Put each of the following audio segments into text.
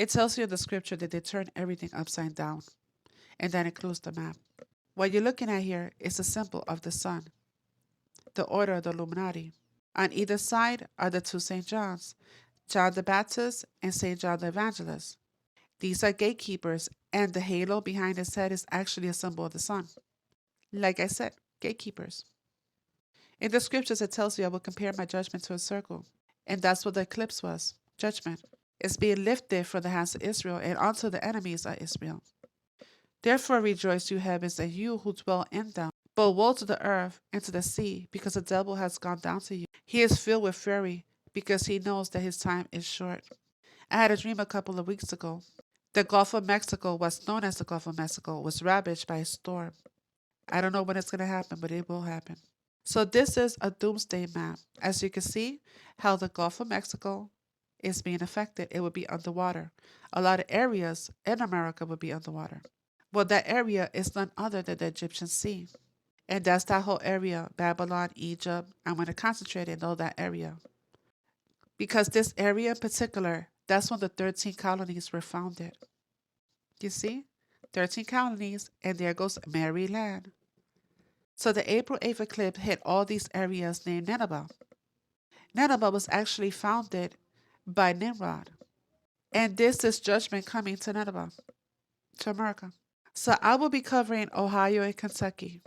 It tells you in the scripture that they turn everything upside down, and that includes the map. What you're looking at here is a symbol of the sun, the order of the Illuminati. On either side are the two St. Johns, John the Baptist and St. John the Evangelist. These are gatekeepers, and the halo behind his head is actually a symbol of the sun. Like I said, gatekeepers. In the scriptures, it tells you I will compare my judgment to a circle. And that's what the eclipse was, judgment. It's being lifted from the hands of Israel and onto the enemies of Israel. Therefore rejoice, you heavens, and you who dwell in them. But woe to the earth and to the sea, because the devil has gone down to you. He is filled with fury, because he knows that his time is short. I had a dream a couple of weeks ago. The Gulf of Mexico, what's known as the Gulf of Mexico, was ravaged by a storm. I don't know when it's going to happen, but it will happen. So this is a doomsday map. As you can see, how the Gulf of Mexico is being affected. It would be underwater. A lot of areas in America would be underwater. Well, that area is none other than the Egyptian Sea. And that's that whole area, Babylon, Egypt. I'm going to concentrate in all that area. Because this area in particular, that's when the 13 colonies were founded. You see? 13 colonies, and there goes Maryland. So the April 8th eclipse hit all these areas named Nineveh. Nineveh was actually founded by Nimrod. And this is judgment coming to Nineveh, to America. So I will be covering Ohio and Kentucky,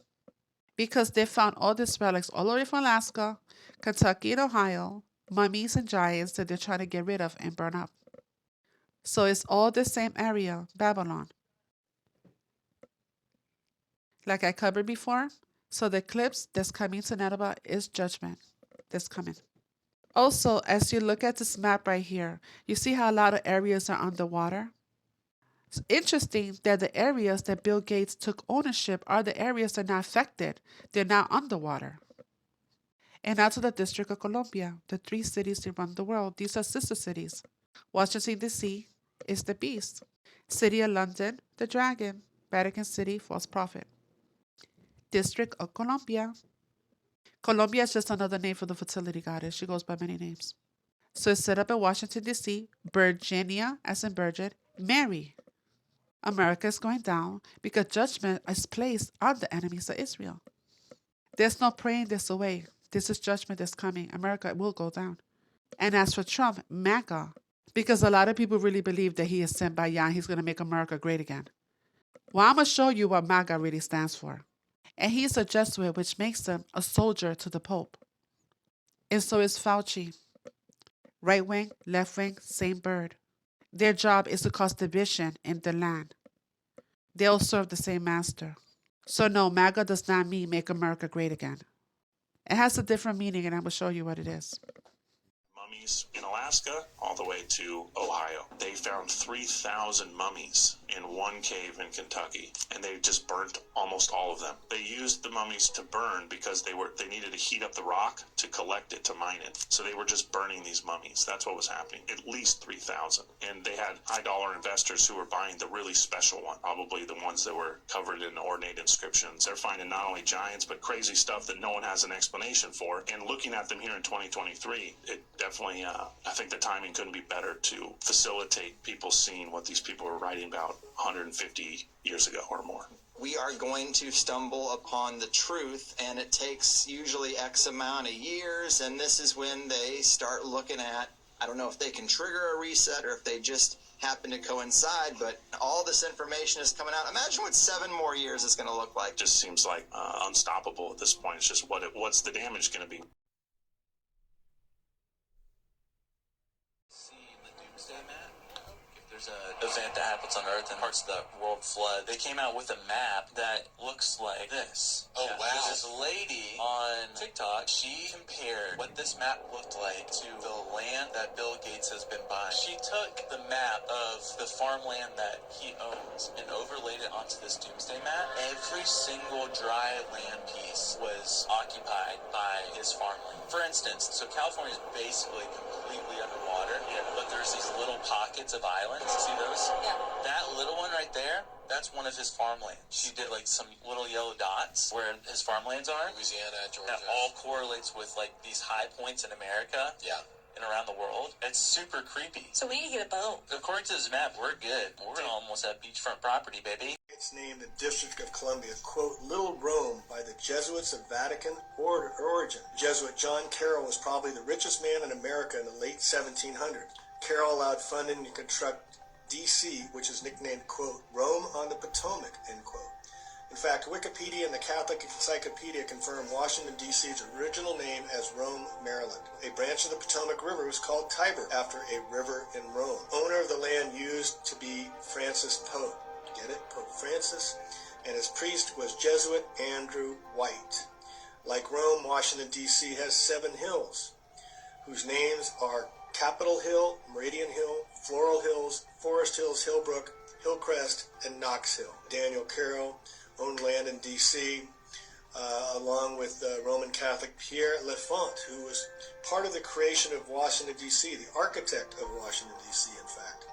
because they found all these relics all over from Alaska, Kentucky, and Ohio, mummies and giants that they're trying to get rid of and burn up. So it's all the same area, Babylon. Like I covered before, so the eclipse that's coming to Nineveh is judgment that's coming. Also, as you look at this map right here, you see how a lot of areas are underwater? It's interesting that the areas that Bill Gates took ownership are the areas that are not affected. They're now underwater. And now to the District of Columbia, the 3 cities that run the world. These are sister cities. Washington, D.C. is the beast. City of London, the dragon. Vatican City, false prophet. District of Columbia. Columbia is just another name for the fertility goddess. She goes by many names. So it's set up in Washington, D.C. Virginia, as in Virgin, Mary. America is going down because judgment is placed on the enemies of Israel. There's no praying this away. This is judgment that's coming. America will go down. And as for Trump, MAGA, because a lot of people really believe that he is sent by Yah and he's going to make America great again. Well, I'm going to show you what MAGA really stands for. And he's a Jesuit, which makes him a soldier to the Pope. And so is Fauci. Right wing, left wing, same bird. Their job is to cause division in the land. They'll serve the same master. So no, MAGA does not mean make America great again. It has a different meaning, and I will show you what it is. Mummies in Alaska all the way to Ohio. They found 3,000 mummies in one cave in Kentucky, and they just burnt almost all of them. They used the mummies to burn because they needed to heat up the rock to collect it, to mine it. So they were just burning these mummies. That's what was happening. At least 3,000. And they had high dollar investors who were buying the really special one, probably the ones that were covered in ornate inscriptions. They're finding not only giants, but crazy stuff that no one has an explanation for. And looking at them here in 2023, it definitely, I think the timing couldn't be better to facilitate people seeing what these people were writing about 150 years ago or more. We are going to stumble upon the truth, and it takes usually X amount of years, and this is when they start looking at, I don't know if they can trigger a reset or if they just happen to coincide, but all this information is coming out. Imagine what 7 more years is going to look like. It just seems like unstoppable at this point. It's just what's the damage going to be? Doomsday Map. If there's an event that happens on Earth and parts of the world flood, they came out with a map that looks like this. Oh, wow. There's this lady on TikTok. She compared what this map looked like to the land that Bill Gates has been buying. She took the map of the farmland that he owns and overlaid it onto this Doomsday Map. Every single dry land piece was occupied by his farmland. For instance, so California is basically completely underwater, but there's these little pockets of islands. See those? Yeah. That little one right there, that's one of his farmlands. She did like some little yellow dots where his farmlands are. Louisiana, Georgia. That all correlates with like these high points in America. Yeah. and around the world. It's super creepy. So we need to get a boat. According to this map, we're good. We're gonna almost have beachfront property, baby. It's named the District of Columbia, quote, Little Rome by the Jesuits of Vatican origin. Jesuit John Carroll was probably the richest man in America in the late 1700s. Carroll allowed funding to construct D.C., which is nicknamed, quote, Rome on the Potomac, end quote. In fact, Wikipedia and the Catholic Encyclopedia confirm Washington, D.C.'s original name as Rome, Maryland. A branch of the Potomac River was called Tiber, after a river in Rome. Owner of the land used to be Francis Pope. Get it? Pope Francis. And his priest was Jesuit Andrew White. Like Rome, Washington, D.C. has 7 hills, whose names are Capitol Hill, Meridian Hill, Floral Hills, Forest Hills, Hillbrook, Hillcrest, and Knox Hill. Daniel Carroll owned land in D.C., along with Roman Catholic Pierre Lafont, who was part of the creation of Washington, D.C., the architect of Washington, D.C., in fact.